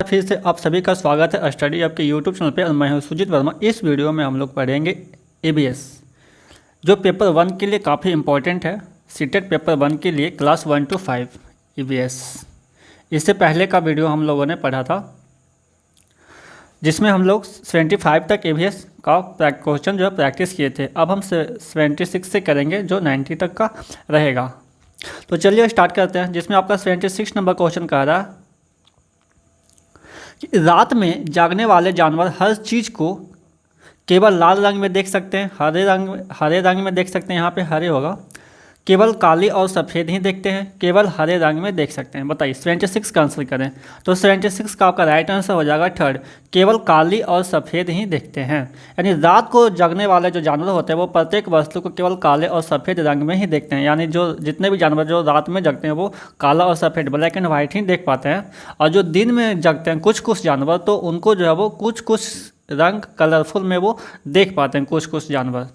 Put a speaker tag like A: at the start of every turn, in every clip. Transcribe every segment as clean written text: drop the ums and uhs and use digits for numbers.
A: फिर से आप सभी का स्वागत है स्टडी आपके यूट्यूब चैनल पे और मैं हूं सुजीत वर्मा। इस वीडियो में हम लोग पढ़ेंगे एबीएस, जो पेपर 1 के लिए काफ़ी इंपॉर्टेंट है। सीटेट पेपर 1 के लिए क्लास 1 to 5 ईवीएस। इससे पहले का वीडियो हम लोगों ने पढ़ा था जिसमें हम लोग 75 तक ईवीएस का क्वेश्चन जो है प्रैक्टिस किए थे। अब हम 76 से करेंगे जो 90 तक का रहेगा। तो चलिए स्टार्ट करते हैं, जिसमें आपका 76 नंबर क्वेश्चन कह रहा है कि रात में जागने वाले जानवर हर चीज़ को केवल लाल रंग में देख सकते हैं, हरे रंग में देख सकते हैं, यहाँ पे हरे होगा, केवल काली और सफ़ेद ही देखते हैं, केवल हरे रंग में देख सकते हैं। बताइए 76 का आंसर करें। तो 76 का आपका राइट आंसर हो जाएगा थर्ड, केवल काली और सफ़ेद ही देखते हैं। यानी रात को जगने वाले जो जानवर होते हैं वो प्रत्येक वस्तु को केवल काले और सफ़ेद रंग में ही देखते हैं। यानी जो जितने भी जानवर जो रात में जगते हैं वो काला और सफ़ेद ब्लैक एंड वाइट ही देख पाते हैं, और जो दिन में जगते हैं कुछ जानवर तो उनको जो है वो कुछ रंग कलरफुल में वो देख पाते हैं कुछ जानवर।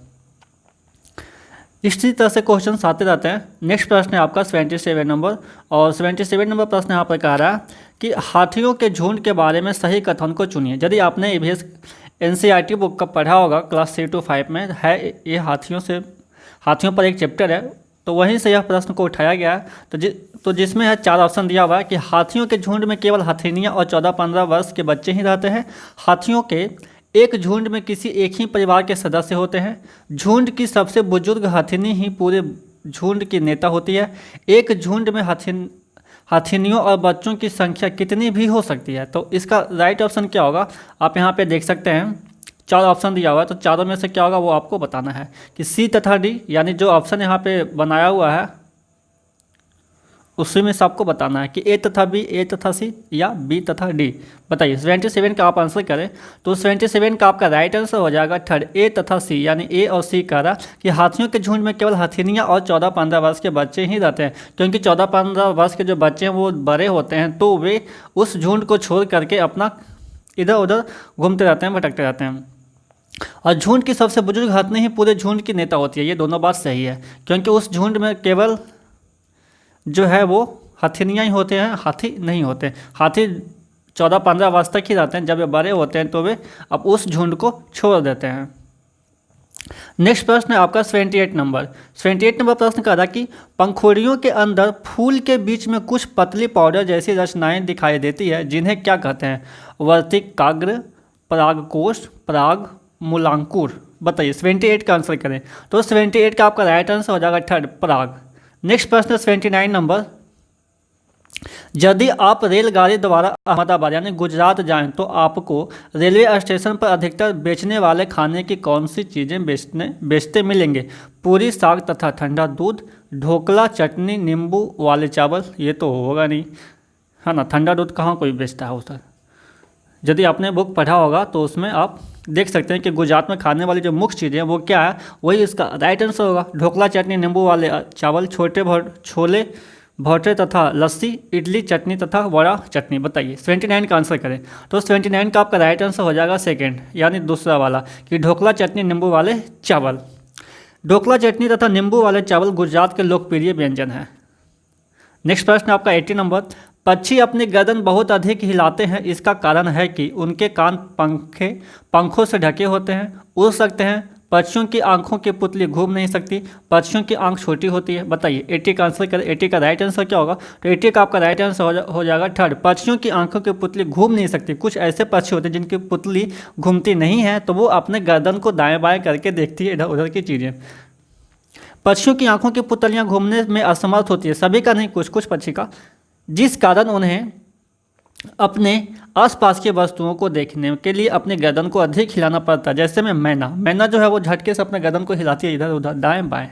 A: इसी तरह से क्वेश्चन आते रहते हैं। नेक्स्ट प्रश्न है आपका 77 नंबर, और 77 नंबर प्रश्न यहाँ पर कह रहा है कि हाथियों के झुंड के बारे में सही कथन को चुनिए। यदि आपने ईवीएस एनसीईआरटी बुक का पढ़ा होगा क्लास 3 to 5 में है, ये हाथियों पर एक चैप्टर है, तो वहीं से यह प्रश्न को उठाया गया है। तो जिसमें है 4 ऑप्शन दिया हुआ है कि हाथियों के झुंड में केवल हथिनियाँ और 14-15 वर्ष के बच्चे ही रहते हैं, हाथियों के एक झुंड में किसी एक ही परिवार के सदस्य होते हैं, झुंड की सबसे बुजुर्ग हथिनी ही पूरे झुंड की नेता होती है, एक झुंड में हथिनियों और बच्चों की संख्या कितनी भी हो सकती है। तो इसका राइट ऑप्शन क्या होगा आप यहाँ पे देख सकते हैं। 4 ऑप्शन दिया हुआ है, तो चारों में से क्या होगा वो आपको बताना है कि सी तथा डी, यानी जो ऑप्शन यहाँ पे बनाया हुआ है उसी में से आपको बताना है कि ए तथा बी, ए तथा सी या बी तथा डी। बताइए 77 का आप आंसर करें। तो 77 का आपका राइट आंसर हो जाएगा थर्ड, ए तथा सी, यानी ए और सी कह रहा कि हाथियों के झुंड में केवल हथिनियाँ और 14-15 वर्ष के बच्चे ही रहते हैं, क्योंकि 14-15 वर्ष के जो बच्चे हैं वो बड़े होते हैं, तो वे उस झुंड को छोड़ करके अपना इधर उधर घूमते रहते हैं, भटकते रहते हैं। और झुंड की सबसे बुजुर्ग हथिनी ही पूरे झुंड की नेता होती है। ये दोनों बात सही है, क्योंकि उस झुंड में केवल जो है वो हथिनियाँ ही होते हैं, हाथी नहीं होते। हाथी 14-15 वर्ष तक ही रहते हैं, जब वे बड़े होते हैं तो वे अब उस झुंड को छोड़ देते हैं। नेक्स्ट प्रश्न है आपका 78 नंबर। 78 नंबर प्रश्न कह रहा कि पंखुड़ियों के अंदर फूल के बीच में कुछ पतली पाउडर जैसी रचनाएं दिखाई देती है, जिन्हें क्या कहते हैं? वर्तिकाग्र, परागकोश, पराग मूलांकुर। बताइए 78 का आंसर करें। तो 78 का आपका राइट आंसर हो जाएगा थर्ड, पराग। नेक्स्ट प्रश्न 79 नंबर। यदि आप रेलगाड़ी द्वारा अहमदाबाद यानी गुजरात जाएं तो आपको रेलवे स्टेशन पर अधिकतर बेचने वाले खाने की कौन सी चीज़ें बेचते मिलेंगे? पूरी, साग तथा ठंडा दूध, ढोकला, चटनी, नींबू वाले चावल। ये तो होगा नहीं, है ना, ठंडा दूध कहाँ कोई बेचता है उधर। यदि आपने बुक पढ़ा होगा तो उसमें आप देख सकते हैं कि गुजरात में खाने वाली जो मुख्य चीज़ें हैं वो क्या है, वही इसका राइट आंसर होगा। ढोकला, चटनी, नींबू वाले चावल, छोले भटूरे तथा लस्सी, इडली चटनी तथा वड़ा चटनी। बताइए 79 का आंसर करें। तो 79 का आपका राइट आंसर हो जाएगा सेकेंड, यानी दूसरा वाला, कि ढोकला, चटनी, नींबू वाले चावल। ढोकला, चटनी तथा नींबू वाले चावल गुजरात के लोकप्रिय व्यंजन है। नेक्स्ट प्रश्न आपका 80 नंबर। पक्षी अपनी गर्दन बहुत अधिक हिलाते हैं, इसका कारण है कि उनके कान पंखों से ढके होते हैं, उड़ सकते हैं, पक्षियों की आंखों की पुतली घूम नहीं सकती, पक्षियों की आंख छोटी होती है। बताइए 80 का आंसर करें। 80 का राइट आंसर क्या होगा? तो 80 का आपका राइट आंसर हो जाएगा थर्ड, पक्षियों की आंखों की पुतली घूम नहीं सकती। कुछ ऐसे पक्षी होते हैं जिनकी पुतली घूमती नहीं है, तो वो अपने गर्दन को दाएँ बाएँ करके देखती है इधर उधर की चीज़ें। पक्षियों की आंखों की पुतलियाँ घूमने में असमर्थ होती है, सभी का नहीं, कुछ पक्षी का, जिस कारण उन्हें अपने आसपास की वस्तुओं को देखने के लिए अपने गर्दन को अधिक हिलाना पड़ता है। जैसे में मैना जो है वो झटके से अपने गर्दन को हिलाती है इधर उधर दाएं बाएं,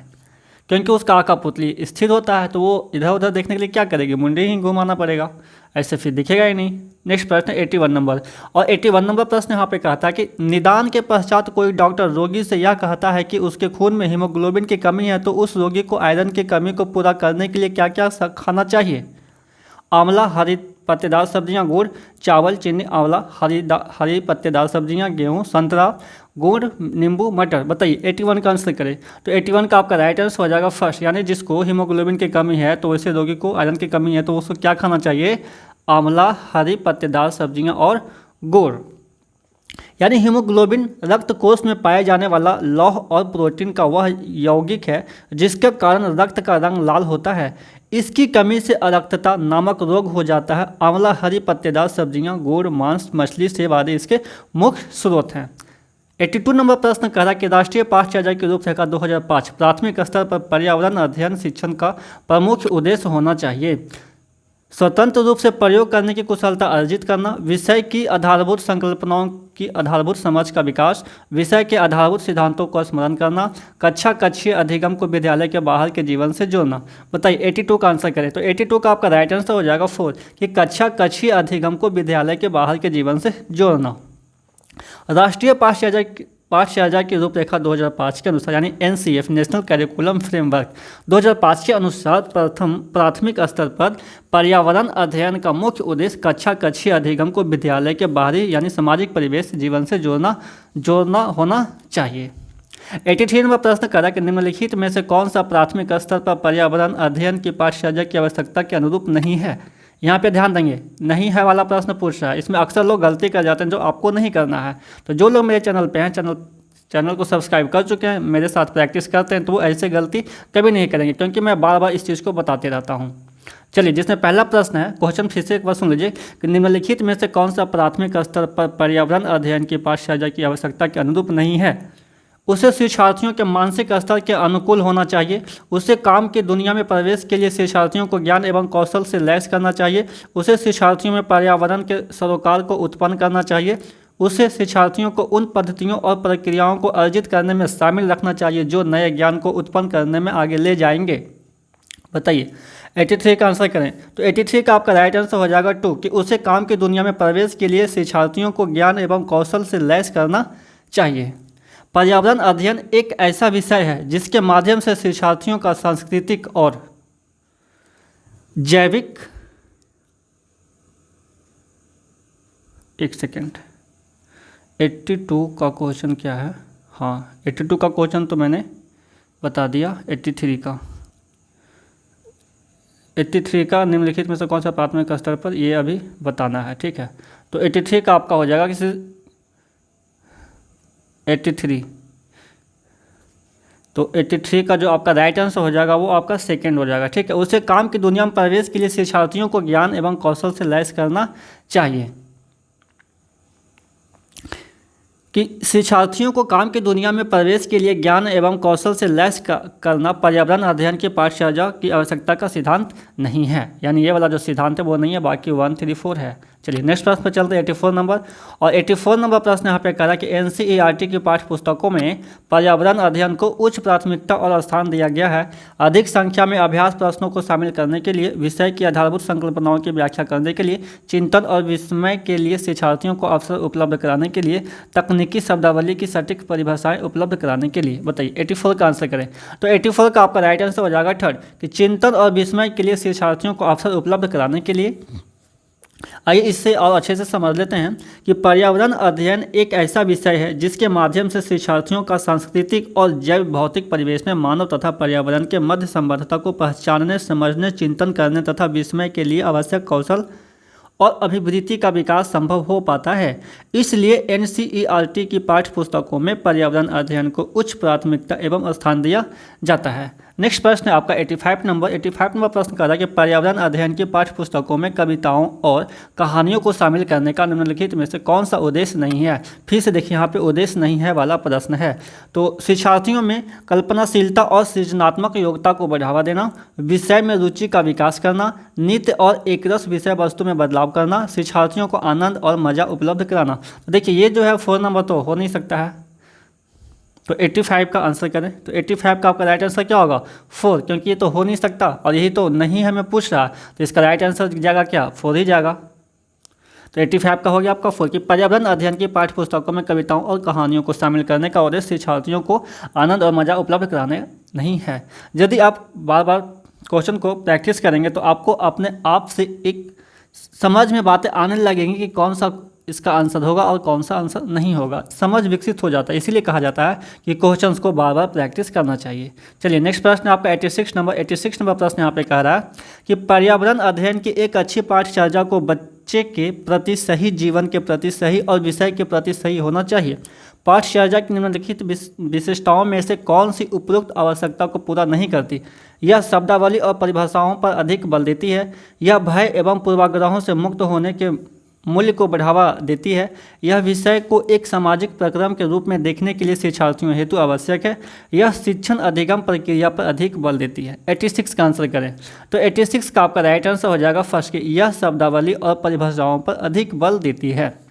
A: क्योंकि उसका आँख का पुतली स्थिर होता है, तो वो इधर उधर देखने के लिए क्या करेगी? मुंडी ही घुमाना पड़ेगा, ऐसे फिर दिखेगा ही नहीं। नेक्स्ट प्रश्न 81 नंबर, और 81 नंबर प्रश्न यहाँ पे कहता है कि निदान के पश्चात कोई डॉक्टर रोगी से यह कहता है कि उसके खून में हीमोग्लोबिन की कमी है, तो उस रोगी को आयरन की कमी को पूरा करने के लिए क्या क्या खाना चाहिए? आंवला, हरी पत्तेदार सब्जियां, गुड़, चावल, चीनी, आंवला, हरी पत्तेदार सब्जियां, गेहूं, संतरा, गुड़, नींबू, मटर। बताइए 81 का आंसर करें। तो 81 का आपका राइट आंसर हो जाएगा फर्स्ट, यानी जिसको हीमोग्लोबिन की कमी है, तो वैसे रोगी को आयरन की कमी है तो उसको क्या खाना चाहिए? आंवला, हरी पत्तेदार सब्जियां और गुड़। यानी हीमोग्लोबिन रक्त कोष में पाए जाने वाला लौह और प्रोटीन का वह यौगिक है जिसके कारण रक्त का रंग लाल होता है। इसकी कमी से अरक्तता नामक रोग हो जाता है। आंवला, हरी पत्तेदार सब्जियां, गुड़, मांस, मछली, सेब आदि इसके मुख्य स्रोत हैं। 82 नंबर प्रश्न कह रहा है कि राष्ट्रीय पाठ्यचर्या की रूपरेखा 2005 प्राथमिक स्तर पर पर्यावरण अध्ययन शिक्षण का प्रमुख उद्देश्य होना चाहिए। स्वतंत्र रूप से प्रयोग करने की कुशलता अर्जित करना, विषय की आधारभूत संकल्पनाओं की आधारभूत समझ का विकास, विषय के आधारभूत सिद्धांतों का स्मरण करना, कक्षा कक्षीय अधिगम को विद्यालय के बाहर के जीवन से जोड़ना। बताइए 82 का आंसर करें तो 82 का आपका राइट आंसर हो जाएगा 4 कि कक्षा कक्षीय अधिगम को विद्यालय के बाहर के जीवन से जोड़ना। राष्ट्रीय पाठ्यचर्या की रूपरेखा 2005 के अनुसार यानी NCF नेशनल करिकुलम फ्रेमवर्क 2005 के अनुसार प्राथमिक स्तर पर पर्यावरण अध्ययन का मुख्य उद्देश्य कक्षा कक्षीय अधिगम को विद्यालय के बाहरी यानी सामाजिक परिवेश जीवन से जोड़ना होना चाहिए। 83 नंबर प्रश्न करा कि निम्नलिखित में से कौन सा प्राथमिक स्तर पर पर्यावरण अध्ययन की पाठ्यचर्या की आवश्यकता के अनुरूप नहीं है। यहाँ पे ध्यान देंगे, नहीं है वाला प्रश्न पूछ रहा है। इसमें अक्सर लोग गलती कर जाते हैं जो आपको नहीं करना है। तो जो लोग मेरे चैनल पे हैं, चैनल को सब्सक्राइब कर चुके हैं, मेरे साथ प्रैक्टिस करते हैं, तो वो ऐसे गलती कभी नहीं करेंगे क्योंकि मैं बार बार इस चीज़ को बताते रहता हूँ। चलिए, जिसमें पहला प्रश्न है, क्वेश्चन फिर से एक बार सुन लीजिए कि निम्नलिखित में से कौन सा प्राथमिक स्तर पर पर्यावरण अध्ययन की पाठ्यचर्या की आवश्यकता के अनुरूप नहीं है। उसे शिक्षार्थियों के मानसिक स्तर के अनुकूल होना चाहिए। उसे काम की दुनिया में प्रवेश के लिए शिक्षार्थियों को ज्ञान एवं कौशल से लैस करना चाहिए। उसे शिक्षार्थियों में पर्यावरण के सरोकार को उत्पन्न करना चाहिए। उसे शिक्षार्थियों को उन पद्धतियों और प्रक्रियाओं को अर्जित करने में शामिल रखना चाहिए जो नए ज्ञान को उत्पन्न करने में आगे ले जाएंगे। बताइए 83 का आंसर करें तो 83 का आपका राइट आंसर हो जाएगा 2 कि उसे काम की दुनिया में प्रवेश के लिए शिक्षार्थियों को ज्ञान एवं कौशल से लैस करना चाहिए। पर्यावरण अध्ययन एक ऐसा विषय है जिसके माध्यम से शिक्षार्थियों का सांस्कृतिक और जैविक 82 का क्वेश्चन क्या है। हाँ, 82 का क्वेश्चन तो मैंने बता दिया। 83 का निम्नलिखित में से कौन सा प्राथमिक स्तर पर, ये अभी बताना है। ठीक है, तो 83 का आपका हो जाएगा किसी 83, तो 83 का जो आपका राइट आंसर हो जाएगा वो आपका सेकंड हो जाएगा। ठीक है, उसे काम की दुनिया में प्रवेश के लिए शिक्षार्थियों को ज्ञान एवं कौशल से लैस करना चाहिए। कि शिक्षार्थियों को काम की दुनिया में प्रवेश के लिए ज्ञान एवं कौशल से लैस करना पर्यावरण अध्ययन की पाठ्यचर्या की आवश्यकता का सिद्धांत नहीं है। यानी ये वाला जो सिद्धांत है वो नहीं है, बाकी 1, 3, 4 है। चलिए नेक्स्ट प्रश्न पर चलते हैं 84 नंबर। और 84 नंबर प्रश्न यहाँ पे कह रहा है कि NCERT की पाठ्य पुस्तकों में पर्यावरण अध्ययन को उच्च प्राथमिकता और स्थान दिया गया है। अधिक संख्या में अभ्यास प्रश्नों को शामिल करने के लिए, विषय की आधारभूत संकल्पनाओं की व्याख्या करने के लिए, चिंतन और विस्मय के लिए शिक्षार्थियों को अवसर उपलब्ध कराने के लिए, तकनीकी शब्दावली की सटीक परिभाषाएं उपलब्ध कराने के लिए। बताइए 84 का आंसर करें तो 84 का आपका राइट आंसर हो जाएगा 3 कि चिंतन और विस्मय के लिए शिक्षार्थियों को अवसर उपलब्ध कराने के लिए। आइए इससे और अच्छे से समझ लेते हैं कि पर्यावरण अध्ययन एक ऐसा विषय है जिसके माध्यम से शिक्षार्थियों का सांस्कृतिक और जैव भौतिक परिवेश में मानव तथा पर्यावरण के मध्य संबद्धता को पहचानने, समझने, चिंतन करने तथा विस्मय के लिए आवश्यक कौशल और अभिवृत्ति का विकास संभव हो पाता है। इसलिए NCERT की पाठ्य पुस्तकों में पर्यावरण अध्ययन को उच्च प्राथमिकता एवं स्थान दिया जाता है। नेक्स्ट प्रश्न है आपका 85 नंबर प्रश्न कर रहा है कि पर्यावरण अध्ययन की पाठ्य पुस्तकों में कविताओं और कहानियों को शामिल करने का निम्नलिखित में से कौन सा उद्देश्य नहीं है। फिर से देखिए यहाँ पे उद्देश्य नहीं है वाला प्रश्न है। तो शिक्षार्थियों में कल्पनाशीलता और सृजनात्मक योग्यता को बढ़ावा देना, विषय में रुचि का विकास करना, नित्य और एकरस विषय वस्तु में बदलाव करना, शिक्षार्थियों को आनंद और मजा उपलब्ध कराना। तो देखिए ये जो है 4 नंबर तो हो नहीं सकता है, तो 85 का आंसर करें तो 85 का आपका राइट आंसर क्या होगा 4, क्योंकि ये तो हो नहीं सकता और यही तो नहीं हमें पूछ रहा, तो इसका राइट आंसर जाएगा क्या 4 ही जाएगा। तो 85 का हो गया आपका 4 कि पर्यावरण अध्ययन की पाठ्य पुस्तकों में कविताओं और कहानियों को शामिल करने का उद्देश्य शिक्षार्थियों को आनंद और मजा उपलब्ध कराने नहीं है। यदि आप बार बार क्वेश्चन को प्रैक्टिस करेंगे तो आपको अपने आप से एक समझ में बातें आने लगेंगी कि कौन सा इसका आंसर होगा और कौन सा आंसर नहीं होगा। समझ विकसित हो जाता है, इसीलिए कहा जाता है कि क्वेश्चंस को बार बार प्रैक्टिस करना चाहिए। चलिए नेक्स्ट प्रश्न आपका 86 नंबर प्रश्न यहाँ पे कह रहा है कि पर्यावरण अध्ययन की एक अच्छी पाठचर्या को बच्चे के प्रति सही, जीवन के प्रति सही और विषय के प्रति सही होना चाहिए। पाठचर्या की निम्नलिखित विशेषताओं में से कौन सी उपरोक्त आवश्यकता को पूरा नहीं करती? यह शब्दावली और परिभाषाओं पर अधिक बल देती है, यह भय एवं पूर्वाग्रहों से मुक्त होने के मूल्य को बढ़ावा देती है, यह विषय को एक सामाजिक प्रक्रम के रूप में देखने के लिए शिक्षार्थियों हेतु आवश्यक है, यह शिक्षण अधिगम प्रक्रिया पर अधिक बल देती है। 86 का आंसर करें तो 86 का आपका राइट आंसर हो जाएगा फर्स्ट कि यह शब्दावली और परिभाषाओं पर अधिक बल देती है।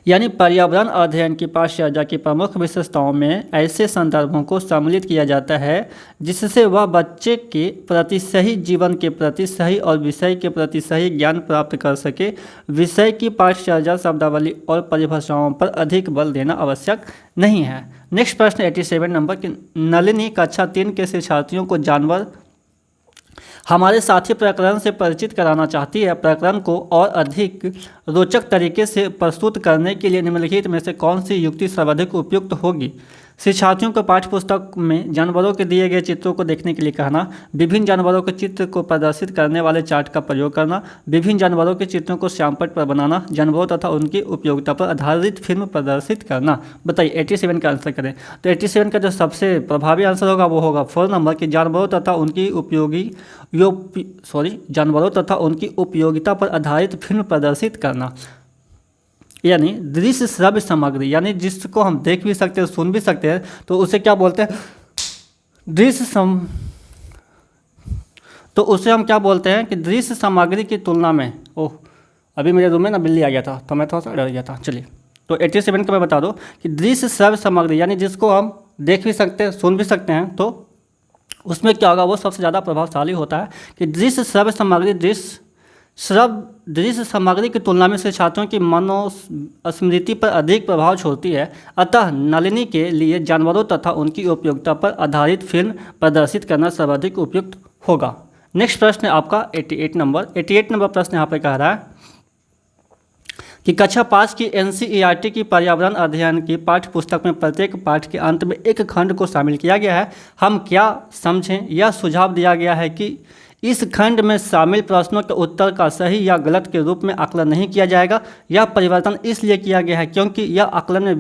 A: यानी पर्यावरण अध्ययन की पाठचर्या की प्रमुख विशेषताओं में ऐसे संदर्भों को सम्मिलित किया जाता है जिससे वह बच्चे के प्रति सही, जीवन के प्रति सही और विषय के प्रति सही ज्ञान प्राप्त कर सके। विषय की पाठचर्या, शब्दावली और परिभाषाओं पर अधिक बल देना आवश्यक नहीं है। नेक्स्ट प्रश्न 87 नंबर की नलिनी कक्षा 3 के शिक्षार्थियों को जानवर हमारे साथी प्रकरण से परिचित कराना चाहती है। प्रकरण को और अधिक रोचक तरीके से प्रस्तुत करने के लिए निम्नलिखित में से कौन सी युक्ति सर्वाधिक उपयुक्त होगी? शिक्षार्थियों को पाठ्यपुस्तक में जानवरों के दिए गए चित्रों को देखने के लिए कहना, विभिन्न जानवरों के चित्र को प्रदर्शित करने वाले चार्ट का प्रयोग करना, विभिन्न जानवरों के चित्रों को श्यामपट्ट पर बनाना, जानवरों तथा उनकी उपयोगिता पर आधारित फिल्म प्रदर्शित करना। बताइए 87 का आंसर करें तो 87 का जो सबसे प्रभावी आंसर होगा वो होगा 4 नंबर की जानवरों तथा उनकी उपयोगिता पर आधारित फिल्म प्रदर्शित करना। यानी दृश्य श्रव्य सामग्री, यानी जिसको हम देख भी सकते हैं, सुन भी सकते हैं, तो उसे क्या बोलते हैं? तो उसे हम क्या बोलते हैं कि दृश्य सामग्री की तुलना में। ओह, अभी मेरे रूम में ना बिल्ली आ गया था तो मैं थोड़ा सा डर गया था। चलिए तो 87 का मैं बता दूं कि दृश्य श्रव्य सामग्री यानी जिसको हम देख भी सकते हैं, सुन भी सकते हैं, तो उसमें क्या होगा, वो सबसे ज़्यादा प्रभावशाली होता है कि दृश्य श्रव्य सामग्री दृश्य सामग्री की तुलना में छात्रों की मनोस्मृति पर अधिक प्रभाव छोड़ती है। अतः नलिनी के लिए जानवरों तथा उनकी उपयोगिता पर आधारित फिल्म प्रदर्शित करना सर्वाधिक उपयुक्त होगा। नेक्स्ट प्रश्न है आपका 88 नंबर प्रश्न यहाँ पे कह रहा है कि कक्षा 5 की NCERT की पर्यावरण अध्ययन की पाठ्य पुस्तक में प्रत्येक पाठ के अंत में एक खंड को शामिल किया गया है। हम क्या समझें? यह सुझाव दिया गया है कि इस खंड में शामिल प्रश्नों के उत्तर का सही या गलत के रूप में आकलन नहीं किया जाएगा। यह परिवर्तन इसलिए किया गया है क्योंकि यह आकलन में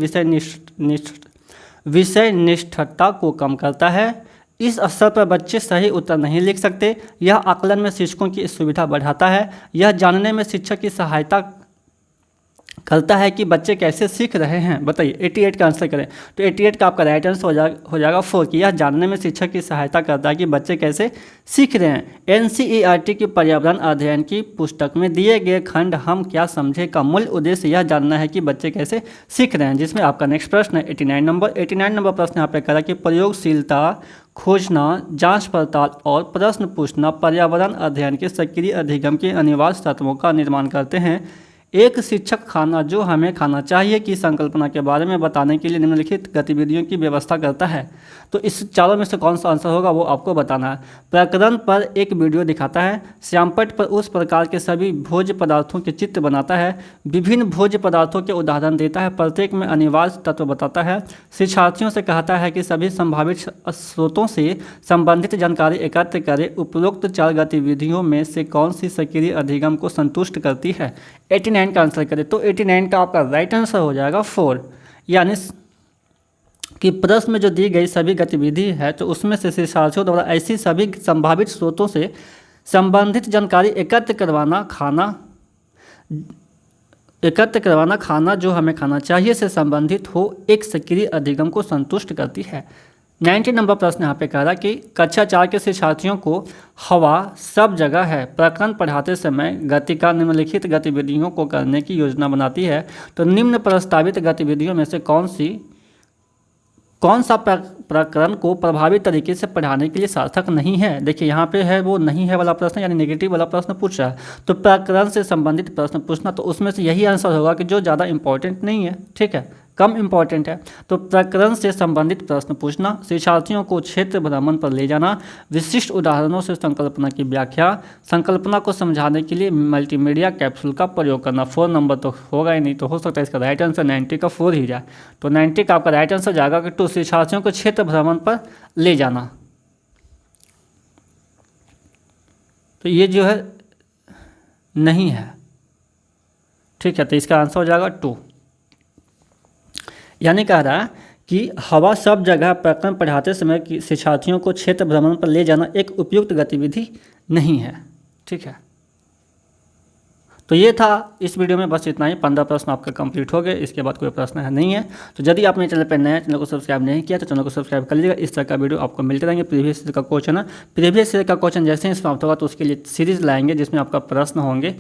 A: विषय निष्ठता को कम करता है। इस स्तर पर बच्चे सही उत्तर नहीं लिख सकते। यह आकलन में शिक्षकों की सुविधा बढ़ाता है। यह जानने में शिक्षक की सहायता करता है कि बच्चे कैसे सीख रहे हैं। बताइए 88 का आंसर करें तो 88 का आपका राइट आंसर हो जाएगा 4 कि यह जानने में शिक्षक की सहायता करता है कि बच्चे कैसे सीख रहे हैं। NCERT की पर्यावरण अध्ययन की पुस्तक में दिए गए खंड हम क्या समझे का मूल उद्देश्य यह जानना है कि बच्चे कैसे सीख रहे हैं, जिसमें आपका नेक्स्ट प्रश्न है 89 नंबर प्रश्न यहाँ पे करा कि प्रयोगशीलता, खोजना, जांच पड़ताल और प्रश्न पूछना पर्यावरण अध्ययन के सक्रिय अधिगम के अनिवार्य तत्वों का निर्माण करते हैं। एक शिक्षक खाना जो हमें खाना चाहिए की संकल्पना के बारे में बताने के लिए निम्नलिखित गतिविधियों की व्यवस्था करता है। तो इस चारों में से कौन सा आंसर होगा वो आपको बताना है। प्रकरण पर एक वीडियो दिखाता है, श्यामपट्ट पर उस प्रकार के सभी भोज्य पदार्थों के चित्र बनाता है, विभिन्न भोज्य पदार्थों के उदाहरण देता है, प्रत्येक में अनिवार्य तत्व बताता है, शिक्षार्थियों से कहता है कि सभी संभावित स्रोतों से संबंधित जानकारी एकत्र करें। उपरोक्त 4 गतिविधियों में से कौन सी सक्रिय अधिगम को संतुष्ट करती है? 89 का आंसर करें तो 89 का आपका राइट आंसर हो जाएगा 4। यानी कि प्रश्न में जो दी गई सभी गतिविधि है तो उसमें से शिक्षार्थियों द्वारा ऐसी सभी संभावित स्रोतों से संबंधित जानकारी एकत्र करवाना खाना जो हमें खाना चाहिए से संबंधित हो एक सक्रिय अधिगम को संतुष्ट करती है। 90 नंबर प्रश्न यहाँ पे कह रहा कि कक्षा 4 के शिक्षार्थियों को हवा सब जगह है प्रकरण पढ़ाते समय गतिका निम्नलिखित गतिविधियों को करने की योजना बनाती है। तो निम्न प्रस्तावित गतिविधियों में से कौन सा प्रकरण को प्रभावी तरीके से पढ़ाने के लिए सार्थक नहीं है? देखिए यहाँ पे है वो नहीं है वाला प्रश्न, यानी नेगेटिव वाला प्रश्न पूछ रहा है। तो प्रकरण से संबंधित प्रश्न पूछना, तो उसमें से यही आंसर होगा कि जो ज़्यादा इंपॉर्टेंट नहीं है। ठीक है, कम इम्पॉर्टेंट है। तो प्रकरण से संबंधित प्रश्न पूछना, शिक्षार्थियों को क्षेत्र भ्रमण पर ले जाना, विशिष्ट उदाहरणों से संकल्पना की व्याख्या, संकल्पना को समझाने के लिए मल्टीमीडिया कैप्सूल का प्रयोग करना। 4 नंबर तो होगा ही नहीं, तो हो सकता है इसका राइट आंसर 90 का 4 ही जाए। तो 90 का आपका राइट आंसर जाएगा कि 2 शिक्षार्थियों को क्षेत्र भ्रमण पर ले जाना। तो ये जो है नहीं है, ठीक है, तो इसका आंसर हो जाएगा 2। यानी कह रहा है कि हवा सब जगह प्रकरण पढ़ाते समय कि शिक्षार्थियों को क्षेत्र भ्रमण पर ले जाना एक उपयुक्त गतिविधि नहीं है, ठीक है। तो ये था इस वीडियो में, बस इतना ही। 15 प्रश्न आपका कंप्लीट हो गए, इसके बाद कोई प्रश्न है नहीं है। तो यदि आपने चैनल पर नया, चैनल को सब्सक्राइब नहीं किया तो चैनल को सब्सक्राइब कर लीजिएगा। इस तरह का वीडियो आपको मिलते रहेंगे। प्रीवियस ईयर का क्वेश्चन है, प्रीवियस ईयर का क्वेश्चन जैसे ही समाप्त होगा तो उसके लिए सीरीज लाएंगे जिसमें आपका प्रश्न होंगे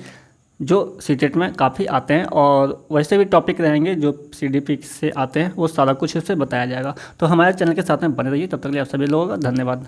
A: जो सीटेट में काफ़ी आते हैं, और वैसे भी टॉपिक रहेंगे जो CDP से आते हैं, वो सारा कुछ इससे बताया जाएगा। तो हमारे चैनल के साथ में बने रहिए। तब तक के लिए आप सभी लोगों का धन्यवाद।